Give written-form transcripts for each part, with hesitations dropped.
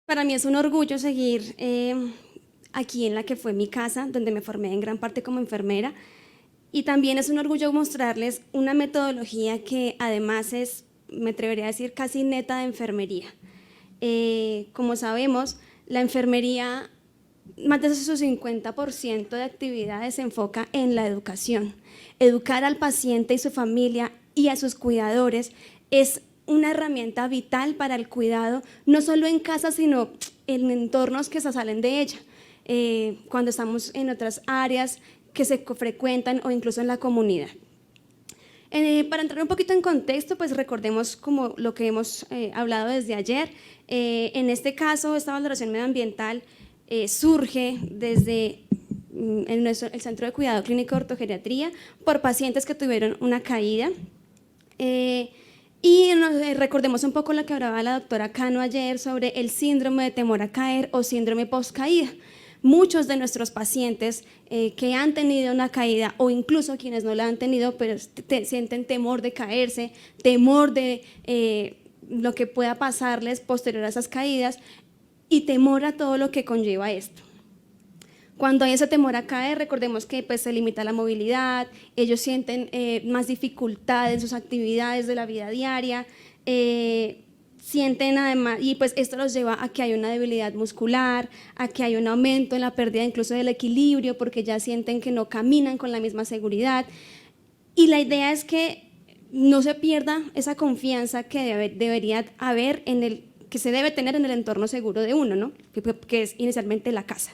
Para mí es un orgullo seguir aquí en la que fue mi casa, donde me formé en gran parte como enfermera, y también es un orgullo mostrarles una metodología que además es, me atrevería a decir, casi neta de enfermería. Como sabemos, la enfermería, más de su 50% de actividades se enfoca en la educación. Educar al paciente y su familia y a sus cuidadores es una herramienta vital para el cuidado, no solo en casa, sino en entornos que se salen de ella, cuando estamos en otras áreas que se frecuentan o incluso en la comunidad. Para entrar un poquito en contexto, pues recordemos como lo que hemos hablado desde ayer. En este caso, esta valoración medioambiental surge desde el Centro de Cuidado Clínico de Ortogeriatría por pacientes que tuvieron una caída. Y recordemos un poco lo que hablaba la doctora Cano ayer sobre el síndrome de temor a caer o síndrome post-caída. Muchos de nuestros pacientes que han tenido una caída o incluso quienes no la han tenido, pero sienten temor de caerse, temor de lo que pueda pasarles posterior a esas caídas y temor a todo lo que conlleva esto. Cuando hay ese temor a caer, recordemos que pues, se limita la movilidad, ellos sienten más dificultad en sus actividades de la vida diaria, sienten además, y pues esto los lleva a que hay una debilidad muscular, a que hay un aumento en la pérdida incluso del equilibrio, porque ya sienten que no caminan con la misma seguridad. Y la idea es que no se pierda esa confianza que debería haber que se debe tener en el entorno seguro de uno, ¿no? Que es inicialmente la casa.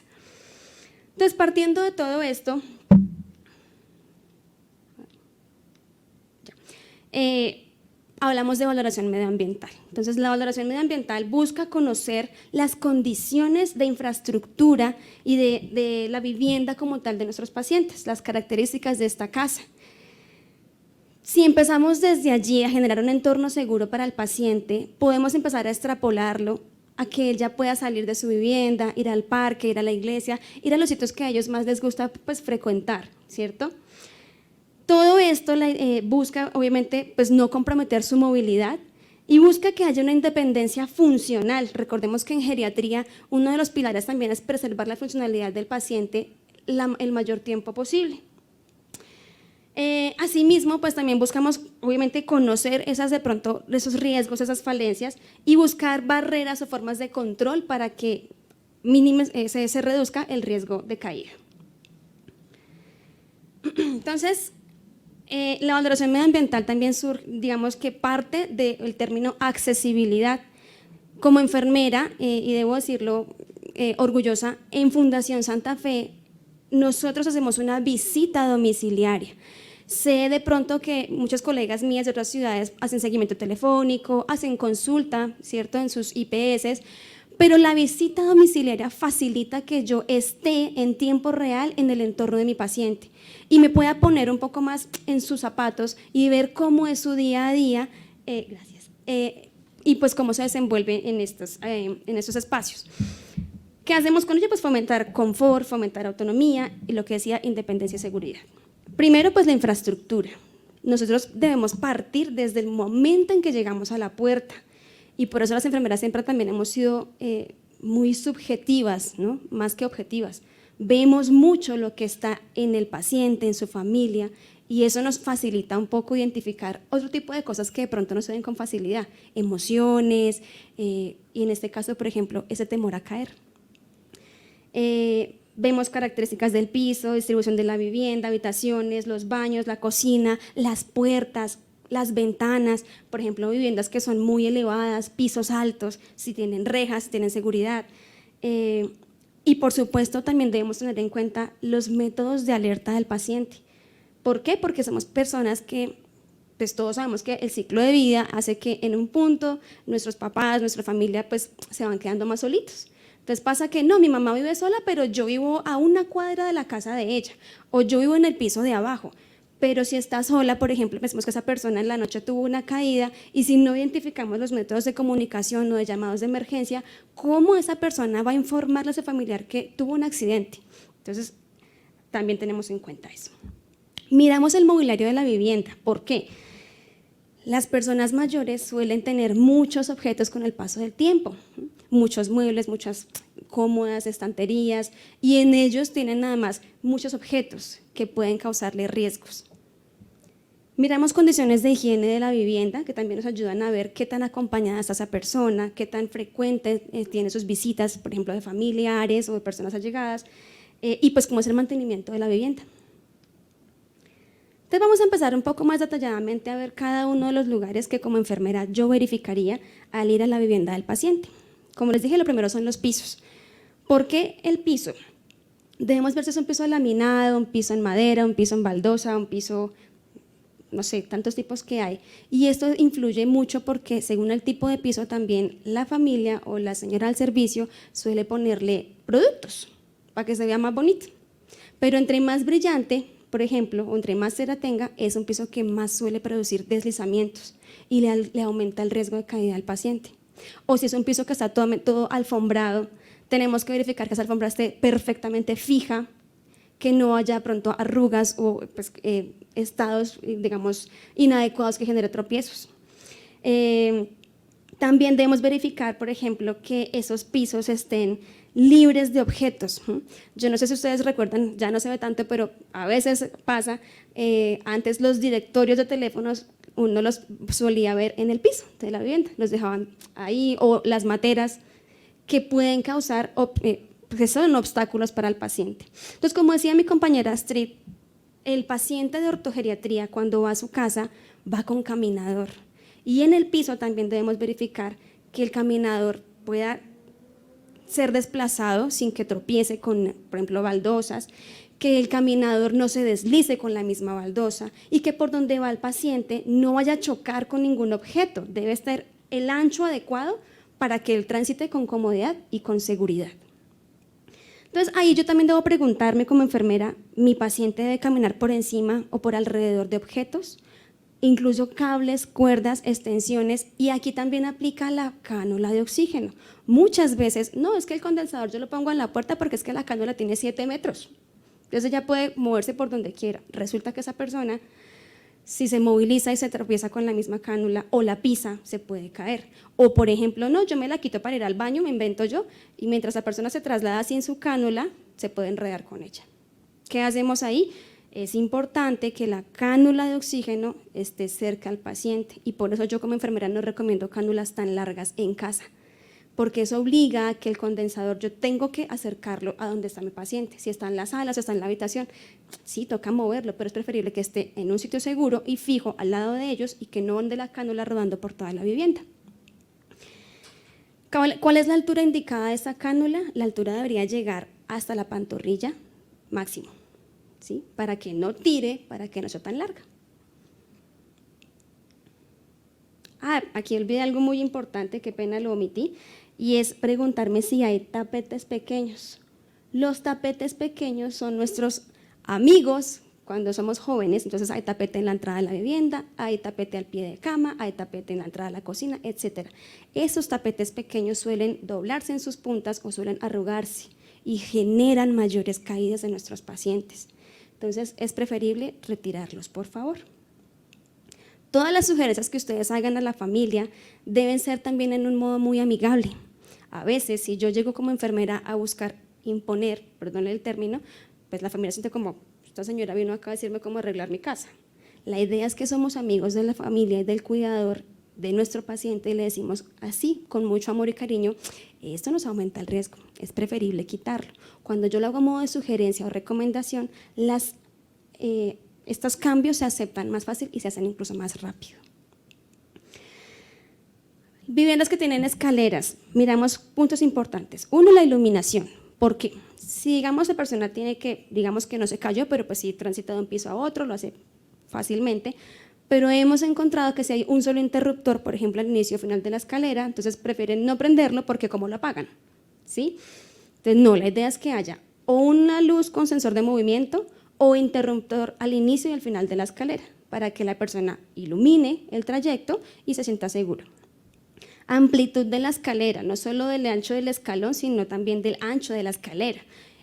Entonces, partiendo de todo esto, hablamos de valoración medioambiental. Entonces, la valoración medioambiental busca conocer las condiciones de infraestructura y de la vivienda como tal de nuestros pacientes, las características de esta casa. Si empezamos desde allí a generar un entorno seguro para el paciente, podemos empezar a extrapolarlo a que él ya pueda salir de su vivienda, ir al parque, ir a la iglesia, ir a los sitios que a ellos más les gusta pues, frecuentar, ¿cierto? Todo esto busca, obviamente, pues, no comprometer su movilidad y busca que haya una independencia funcional. Recordemos que en geriatría uno de los pilares también es preservar la funcionalidad del paciente el mayor tiempo posible. Asimismo, pues también buscamos obviamente conocer esos riesgos, esas falencias y buscar barreras o formas de control para que se reduzca el riesgo de caída. Entonces, la valoración medioambiental también digamos que parte del término accesibilidad. Como enfermera, y debo decirlo orgullosa, en Fundación Santa Fe nosotros hacemos una visita domiciliaria. Sé de pronto que muchos colegas mías de otras ciudades hacen seguimiento telefónico, hacen consulta, ¿cierto?, en sus IPS, pero la visita domiciliaria facilita que yo esté en tiempo real en el entorno de mi paciente y me pueda poner un poco más en sus zapatos y ver cómo es su día a día, y pues cómo se desenvuelve en estos espacios. ¿Qué hacemos con ello? Pues fomentar confort, fomentar autonomía y lo que decía, independencia y seguridad. Primero, pues la infraestructura. Nosotros debemos partir desde el momento en que llegamos a la puerta y por eso las enfermeras siempre también hemos sido muy subjetivas, ¿no?, más que objetivas. Vemos mucho lo que está en el paciente, en su familia, y eso nos facilita un poco identificar otro tipo de cosas que de pronto no se ven con facilidad, emociones, y en este caso, por ejemplo, ese temor a caer. Vemos características del piso, distribución de la vivienda, habitaciones, los baños, la cocina, las puertas, las ventanas, por ejemplo, viviendas que son muy elevadas, pisos altos, si tienen rejas, si tienen seguridad. Y por supuesto también debemos tener en cuenta los métodos de alerta del paciente. ¿Por qué? Porque somos personas que, pues todos sabemos que el ciclo de vida hace que en un punto nuestros papás, nuestra familia, pues se van quedando más solitos. Entonces pasa que no, mi mamá vive sola, pero yo vivo a una cuadra de la casa de ella, o yo vivo en el piso de abajo. Pero si está sola, por ejemplo, pensemos que esa persona en la noche tuvo una caída y si no identificamos los métodos de comunicación o de llamados de emergencia, ¿cómo esa persona va a informarle a su familiar que tuvo un accidente? Entonces, también tenemos en cuenta eso. Miramos el mobiliario de la vivienda. ¿Por qué? Las personas mayores suelen tener muchos objetos con el paso del tiempo. muchos muebles, muchas cómodas, estanterías, y en ellos tienen además muchos objetos que pueden causarle riesgos. Miramos condiciones de higiene de la vivienda, que también nos ayudan a ver qué tan acompañada está esa persona, qué tan frecuente tiene sus visitas, por ejemplo, de familiares o de personas allegadas, y pues cómo es el mantenimiento de la vivienda. Entonces vamos a empezar un poco más detalladamente a ver cada uno de los lugares que como enfermera yo verificaría al ir a la vivienda del paciente. Como les dije, lo primero son los pisos. ¿Por qué el piso? Debemos ver si es un piso laminado, un piso en madera, un piso en baldosa, un piso, no sé, tantos tipos que hay. Y esto influye mucho porque según el tipo de piso también la familia o la señora del servicio suele ponerle productos para que se vea más bonito. Pero entre más brillante, por ejemplo, o entre más cera tenga, es un piso que más suele producir deslizamientos y le aumenta el riesgo de caída al paciente. O si es un piso que está todo alfombrado, tenemos que verificar que esa alfombra esté perfectamente fija, que no haya pronto arrugas o pues, estados, digamos, inadecuados que generen tropiezos. También debemos verificar, por ejemplo, que esos pisos estén libres de objetos. Yo no sé si ustedes recuerdan, ya no se ve tanto, pero a veces pasa, antes los directorios de teléfonos uno los solía ver en el piso de la vivienda, los dejaban ahí, o las materas que pueden causar, que son obstáculos para el paciente. Entonces, como decía mi compañera Astrid, el paciente de ortogeriatría cuando va a su casa va con caminador, y en el piso también debemos verificar que el caminador pueda ser desplazado sin que tropiece con, por ejemplo, baldosas, que el caminador no se deslice con la misma baldosa y que por donde va el paciente no vaya a chocar con ningún objeto. Debe estar el ancho adecuado para que él transite con comodidad y con seguridad. Entonces, ahí yo también debo preguntarme como enfermera, ¿mi paciente debe caminar por encima o por alrededor de objetos? Incluso cables, cuerdas, extensiones, y aquí también aplica la cánula de oxígeno. Muchas veces, no, es que el condensador yo lo pongo en la puerta porque es que la cánula tiene 7 metros, entonces ya puede moverse por donde quiera. Resulta que esa persona, si se moviliza y se tropieza con la misma cánula o la pisa, se puede caer. O por ejemplo, no, yo me la quito para ir al baño, me invento yo, y mientras la persona se traslada sin su cánula, se puede enredar con ella. ¿Qué hacemos ahí? Es importante que la cánula de oxígeno esté cerca al paciente, y por eso yo como enfermera no recomiendo cánulas tan largas en casa, porque eso obliga a que el condensador yo tengo que acercarlo a donde está mi paciente. Si está en la sala, si está en la habitación, sí, toca moverlo, pero es preferible que esté en un sitio seguro y fijo al lado de ellos y que no ande la cánula rodando por toda la vivienda. ¿Cuál es la altura indicada de esta cánula? La altura debería llegar hasta la pantorrilla máximo, ¿sí? Para que no tire, para que no sea tan larga. Aquí olvidé algo muy importante, qué pena lo omití, y es preguntarme si hay tapetes pequeños. Los tapetes pequeños son nuestros amigos cuando somos jóvenes, entonces hay tapete en la entrada de la vivienda, hay tapete al pie de cama, hay tapete en la entrada de la cocina, etc. Esos tapetes pequeños suelen doblarse en sus puntas o suelen arrugarse y generan mayores caídas en nuestros pacientes. Entonces es preferible retirarlos, por favor. Todas las sugerencias que ustedes hagan a la familia deben ser también en un modo muy amigable. A veces, si yo llego como enfermera a buscar imponer, perdón el término, pues la familia siente como, esta señora vino acá a decirme cómo arreglar mi casa. La idea es que somos amigos de la familia y del cuidador de nuestro paciente y le decimos así, con mucho amor y cariño, esto nos aumenta el riesgo, es preferible quitarlo. Cuando yo lo hago a modo de sugerencia o recomendación, estos cambios se aceptan más fácil y se hacen incluso más rápido. Viviendas que tienen escaleras, miramos puntos importantes. Uno, la iluminación. ¿Por qué? Si digamos la persona tiene que, digamos que no se cayó, pero pues sí transita de un piso a otro, lo hace fácilmente, pero hemos encontrado que si hay un solo interruptor, por ejemplo al inicio o final de la escalera, entonces prefieren no prenderlo porque ¿cómo lo apagan? ¿Sí? Entonces no, la idea es que haya o una luz con sensor de movimiento o interruptor al inicio y al final de la escalera, para que la persona ilumine el trayecto y se sienta seguro. Amplitud de la escalera, no solo del ancho del escalón, sino también del ancho de la escalera.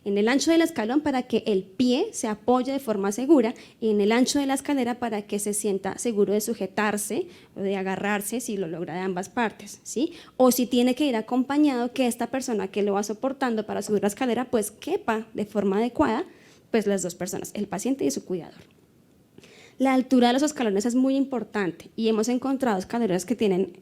en el ancho del escalón para que el pie se apoye de forma segura y en el ancho de la escalera para que se sienta seguro de sujetarse o de agarrarse si lo logra de ambas partes, ¿sí? O si tiene que ir acompañado, que esta persona que lo va soportando para subir la escalera pues quepa de forma adecuada pues las dos personas, el paciente y su cuidador. La altura de los escalones es muy importante y hemos encontrado escaleras que tienen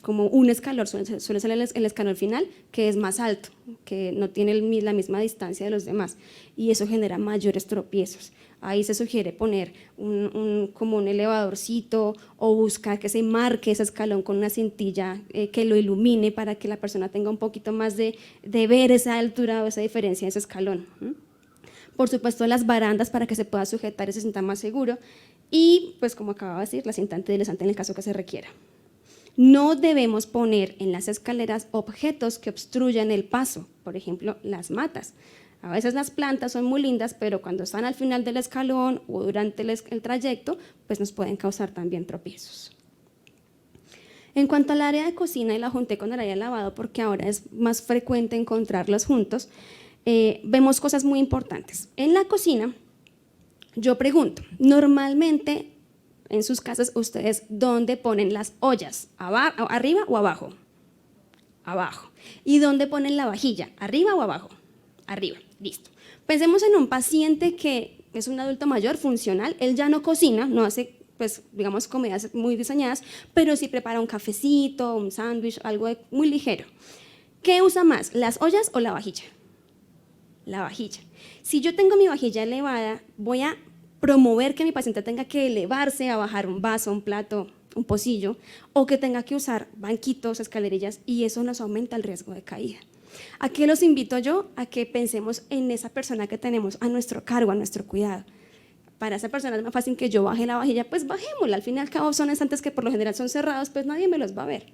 como un escalón, suele ser el escalón final, que es más alto, que no tiene la misma distancia de los demás y eso genera mayores tropiezos. Ahí se sugiere poner como un elevadorcito o buscar que se marque ese escalón con una cintilla que lo ilumine para que la persona tenga un poquito más de ver esa altura o esa diferencia de ese escalón. Por supuesto, las barandas para que se pueda sujetar y se sienta más seguro. Y, pues como acababa de decir, la cinta antideslizante en el caso que se requiera. No debemos poner en las escaleras objetos que obstruyan el paso, por ejemplo, las matas. A veces las plantas son muy lindas, pero cuando están al final del escalón o durante el trayecto, pues nos pueden causar también tropiezos. En cuanto al área de cocina, y la junté con el área de lavado porque ahora es más frecuente encontrarlos juntos, vemos cosas muy importantes. En la cocina, yo pregunto, normalmente en sus casas, ¿ustedes dónde ponen las ollas? ¿Arriba o abajo? Abajo. ¿Y dónde ponen la vajilla? ¿Arriba o abajo? Arriba, listo. Pensemos en un paciente que es un adulto mayor, funcional, él ya no cocina, no hace, pues, digamos, comidas muy diseñadas, pero sí prepara un cafecito, un sándwich, algo muy ligero. ¿Qué usa más, las ollas o la vajilla? La vajilla. Si yo tengo mi vajilla elevada, voy a promover que mi paciente tenga que elevarse a bajar un vaso, un plato, un pocillo, o que tenga que usar banquitos, escalerillas, y eso nos aumenta el riesgo de caída. ¿A qué los invito yo? A que pensemos en esa persona que tenemos a nuestro cargo, a nuestro cuidado. Para esa persona es más fácil que yo baje la vajilla, pues bajémosla. Al fin y al cabo son estantes que por lo general son cerrados, pues nadie me los va a ver,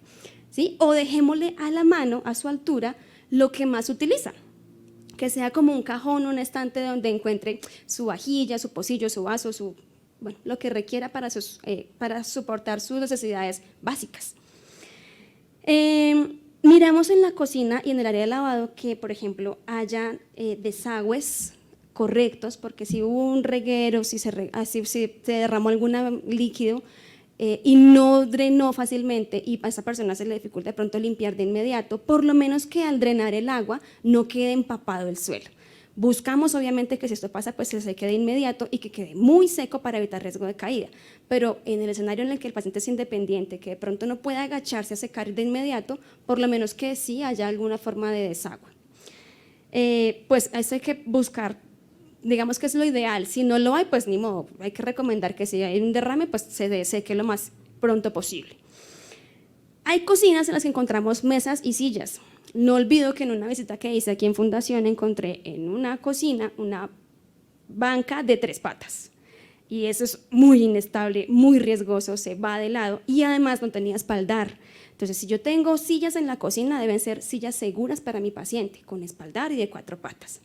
¿sí? O dejémosle a la mano, a su altura, lo que más utiliza, que sea como un cajón, un estante donde encuentre su vajilla, su pocillo, su vaso, bueno, lo que requiera para soportar sus necesidades básicas. Miramos en la cocina y en el área de lavado que, por ejemplo, haya desagües correctos, porque si hubo un reguero, si se derramó algún líquido y no drenó fácilmente y a esa persona se le dificulta de pronto limpiar de inmediato, por lo menos que al drenar el agua no quede empapado el suelo. Buscamos obviamente que si esto pasa pues se seque de inmediato y que quede muy seco para evitar riesgo de caída, pero en el escenario en el que el paciente es independiente, que de pronto no puede agacharse a secar de inmediato, por lo menos que sí haya alguna forma de desagüe. Pues eso hay que buscar, digamos que es lo ideal. Si no lo hay, pues ni modo, hay que recomendar que si hay un derrame, pues se seque lo más pronto posible. Hay cocinas en las que encontramos mesas y sillas. No olvido que en una visita que hice aquí en Fundación encontré en una cocina una banca de 3 patas y eso es muy inestable, muy riesgoso, se va de lado y además no tenía espaldar. Entonces, si yo tengo sillas en la cocina, deben ser sillas seguras para mi paciente, con espaldar y de 4 patas.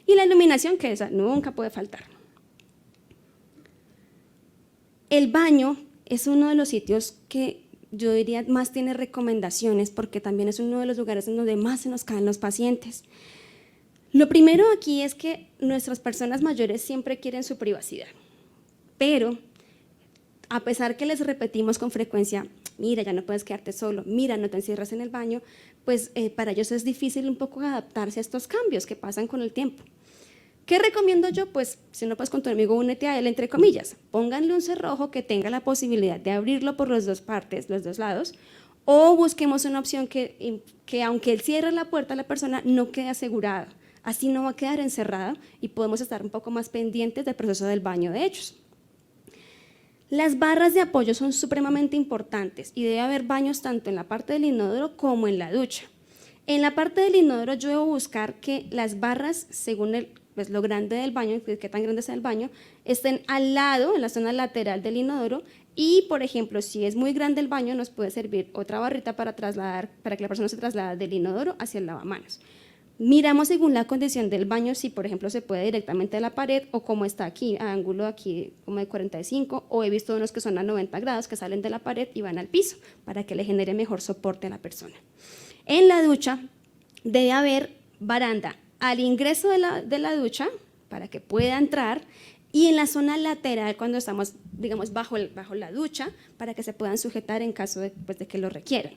Y la iluminación, que esa nunca puede faltar. El baño es uno de los sitios que yo diría más tiene recomendaciones porque también es uno de los lugares en donde más se nos caen los pacientes. Lo primero aquí es que nuestras personas mayores siempre quieren su privacidad, pero a pesar que les repetimos con frecuencia, mira, ya no puedes quedarte solo, mira, no te encierras en el baño, pues para ellos es difícil un poco adaptarse a estos cambios que pasan con el tiempo. ¿Qué recomiendo yo? Pues si no puedes con tu amigo, únete a él, entre comillas. Pónganle un cerrojo que tenga la posibilidad de abrirlo por las dos partes, los dos lados, o busquemos una opción que aunque él cierre la puerta a la persona, no quede asegurada. Así no va a quedar encerrada y podemos estar un poco más pendientes del proceso del baño de ellos. Las barras de apoyo son supremamente importantes y debe haber baños tanto en la parte del inodoro como en la ducha. En la parte del inodoro yo debo buscar que las barras, según pues lo grande del baño, qué tan grande sea el baño, estén al lado, en la zona lateral del inodoro y, por ejemplo, si es muy grande el baño, nos puede servir otra barrita para que la persona se traslade del inodoro hacia el lavamanos. Miramos según la condición del baño, si por ejemplo se puede directamente a la pared o como está aquí, a ángulo aquí como de 45, o he visto unos que son a 90 grados que salen de la pared y van al piso para que le genere mejor soporte a la persona. En la ducha debe haber baranda al ingreso de la ducha, para que pueda entrar, y en la zona lateral cuando estamos, digamos, bajo la ducha, para que se puedan sujetar en caso de, pues, de que lo requieran.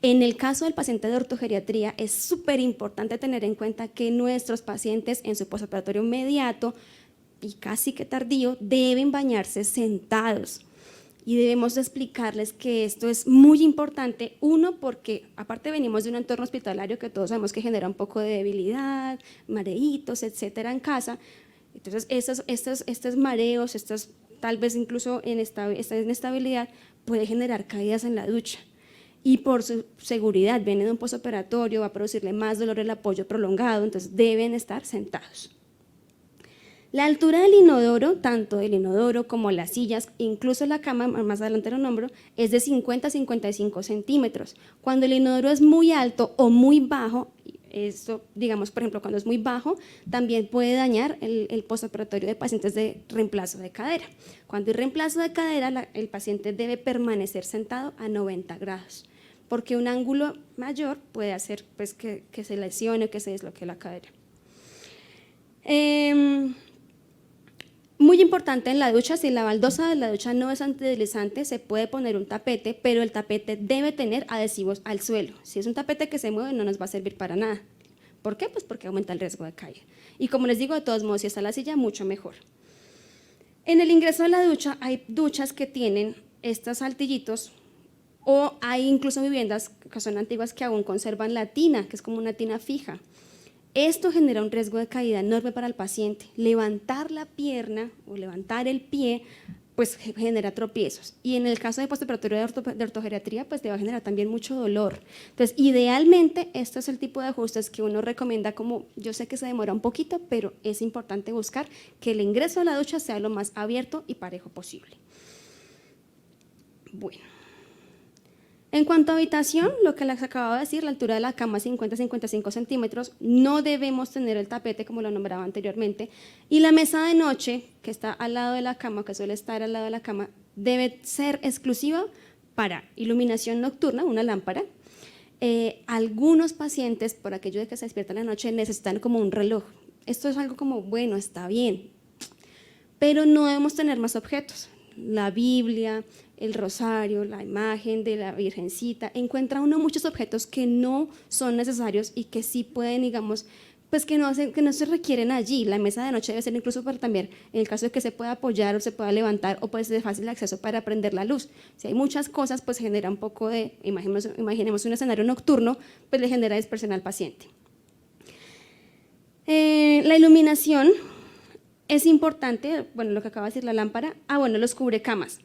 En el caso del paciente de ortogeriatría, es súper importante tener en cuenta que nuestros pacientes en su postoperatorio inmediato y casi que tardío deben bañarse sentados. Y debemos explicarles que esto es muy importante, uno, porque aparte venimos de un entorno hospitalario que todos sabemos que genera un poco de debilidad, mareitos, etcétera, en casa. Entonces, estos mareos, tal vez incluso esta inestabilidad puede generar caídas en la ducha. Y por su seguridad, viene de un postoperatorio, va a producirle más dolor el apoyo prolongado, entonces deben estar sentados. La altura del inodoro, tanto del inodoro como las sillas, incluso la cama, más adelante lo nombro, es de 50 a 55 centímetros. Cuando el inodoro es muy alto o muy bajo, esto, digamos, por ejemplo, cuando es muy bajo, también puede dañar el postoperatorio de pacientes de reemplazo de cadera. Cuando hay reemplazo de cadera, el paciente debe permanecer sentado a 90 grados, porque un ángulo mayor puede hacer, pues, que se lesione o que se desloque la cadera. Muy importante en la ducha, si la baldosa de la ducha no es antideslizante, se puede poner un tapete, pero el tapete debe tener adhesivos al suelo. Si es un tapete que se mueve, no nos va a servir para nada. ¿Por qué? Pues porque aumenta el riesgo de caída. Y como les digo, de todos modos, si está la silla, mucho mejor. En el ingreso a la ducha, hay duchas que tienen estos altillitos, o hay incluso viviendas que son antiguas que aún conservan la tina, que es como una tina fija. Esto genera un riesgo de caída enorme para el paciente. Levantar la pierna o levantar el pie, pues genera tropiezos. Y en el caso de postoperatorio de ortogeriatría, pues te va a generar también mucho dolor. Entonces, idealmente, este es el tipo de ajustes que uno recomienda, como yo sé que se demora un poquito, pero es importante buscar que el ingreso a la ducha sea lo más abierto y parejo posible. Bueno. En cuanto a habitación, lo que les acababa de decir, la altura de la cama 50-55 centímetros, no debemos tener el tapete como lo nombraba anteriormente, y la mesa de noche, que está al lado de la cama, que suele estar al lado de la cama, debe ser exclusiva para iluminación nocturna, una lámpara. Algunos pacientes, por aquello de que se despiertan en la noche, necesitan como un reloj. Esto es algo como, bueno, está bien, pero no debemos tener más objetos. La Biblia, el rosario, la imagen de la Virgencita, encuentra uno muchos objetos que no son necesarios y que sí pueden, digamos, pues que no se requieren allí. La mesa de noche debe ser incluso para también, en el caso de que se pueda apoyar o se pueda levantar o puede ser de fácil acceso para prender la luz. Si hay muchas cosas, pues genera un poco de, imaginemos un escenario nocturno, pues le genera dispersión al paciente. La iluminación es importante, bueno, lo que acaba de decir la lámpara, bueno, los cubrecamas.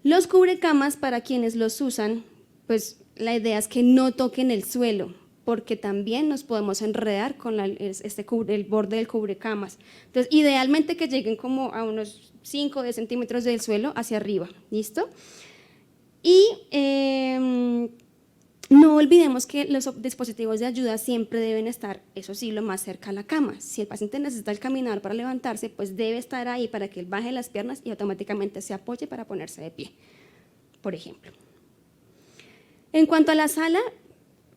Los cubrecamas, para quienes los usan, pues la idea es que no toquen el suelo, porque también nos podemos enredar con el borde del cubrecamas. Entonces, idealmente que lleguen como a unos 5 o 10 centímetros del suelo hacia arriba, ¿listo? Y no olvidemos que los dispositivos de ayuda siempre deben estar, eso sí, lo más cerca a la cama. Si el paciente necesita el caminar para levantarse, pues debe estar ahí para que él baje las piernas y automáticamente se apoye para ponerse de pie, por ejemplo. En cuanto a la sala,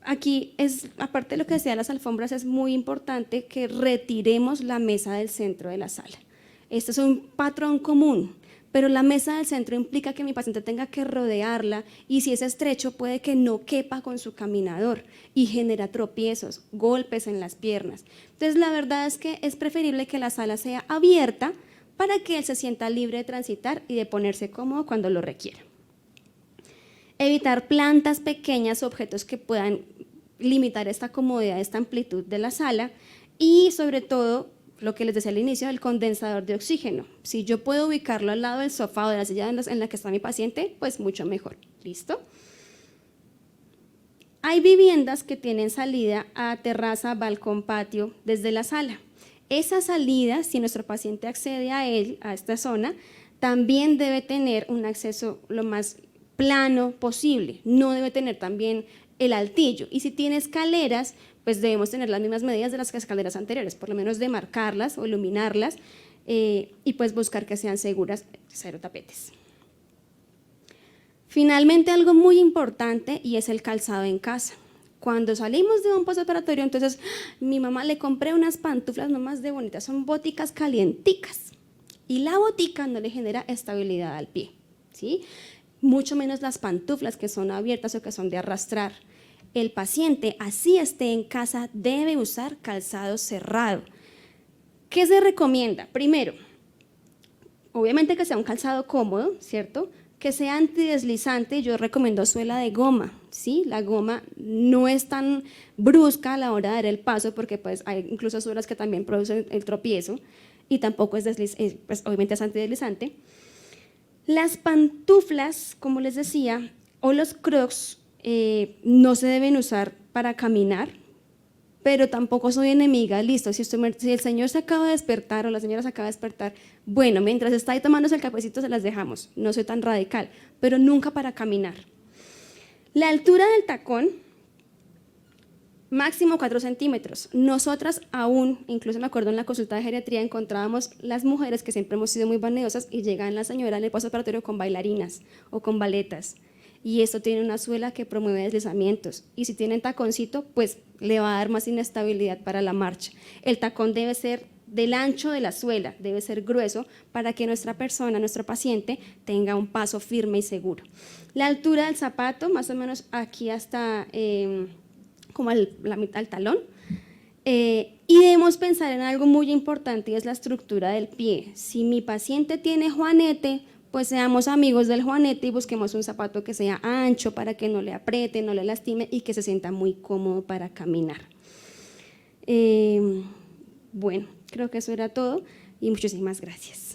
aquí aparte de lo que decía las alfombras, es muy importante que retiremos la mesa del centro de la sala. Esto es un patrón común, pero la mesa del centro implica que mi paciente tenga que rodearla y si es estrecho puede que no quepa con su caminador y genera tropiezos, golpes en las piernas. Entonces la verdad es que es preferible que la sala sea abierta para que él se sienta libre de transitar y de ponerse cómodo cuando lo requiera. Evitar plantas pequeñas, objetos que puedan limitar esta comodidad, esta amplitud de la sala y sobre todo lo que les decía al inicio, el condensador de oxígeno. Si yo puedo ubicarlo al lado del sofá o de la silla en la que está mi paciente, pues mucho mejor. ¿Listo? Hay viviendas que tienen salida a terraza, balcón, patio desde la sala. Esa salida, si nuestro paciente accede a esta zona, también debe tener un acceso lo más plano posible. No debe tener también el altillo. Y si tiene escaleras, pues debemos tener las mismas medidas de las escaleras anteriores, por lo menos demarcarlas o iluminarlas y pues buscar que sean seguras, cero tapetes. Finalmente, algo muy importante y es el calzado en casa. Cuando salimos de un postoperatorio, entonces mi mamá le compré unas pantuflas nomás de bonitas, son boticas calienticas y la botica no le genera estabilidad al pie, ¿sí? Mucho menos las pantuflas que son abiertas o que son de arrastrar. El paciente, así esté en casa, debe usar calzado cerrado. ¿Qué se recomienda? Primero, obviamente que sea un calzado cómodo, ¿cierto? Que sea antideslizante, yo recomiendo suela de goma, ¿sí? La goma no es tan brusca a la hora de dar el paso porque pues hay incluso suelas que también producen el tropiezo y tampoco es pues, obviamente es antideslizante. Las pantuflas, como les decía, o los crocs no se deben usar para caminar, pero tampoco soy enemiga, listo, si el señor se acaba de despertar o la señora se acaba de despertar, bueno, mientras está ahí tomándose el cafecito se las dejamos, no soy tan radical, pero nunca para caminar. La altura del tacón, máximo 4 centímetros. Nosotras aún, incluso me acuerdo en la consulta de geriatría, encontrábamos las mujeres que siempre hemos sido muy vanidosas y llegan la señora en el postoperatorio con bailarinas o con baletas. Y esto tiene una suela que promueve deslizamientos y si tienen taconcito pues le va a dar más inestabilidad para la marcha. El tacón debe ser del ancho de la suela, debe ser grueso para que nuestra persona, nuestro paciente tenga un paso firme y seguro. La altura del zapato más o menos aquí hasta como la mitad del talón. Y debemos pensar en algo muy importante y es la estructura del pie. Si mi paciente tiene juanete, pues seamos amigos del juanete y busquemos un zapato que sea ancho para que no le apriete, no le lastime y que se sienta muy cómodo para caminar. Bueno, creo que eso era todo y muchísimas gracias.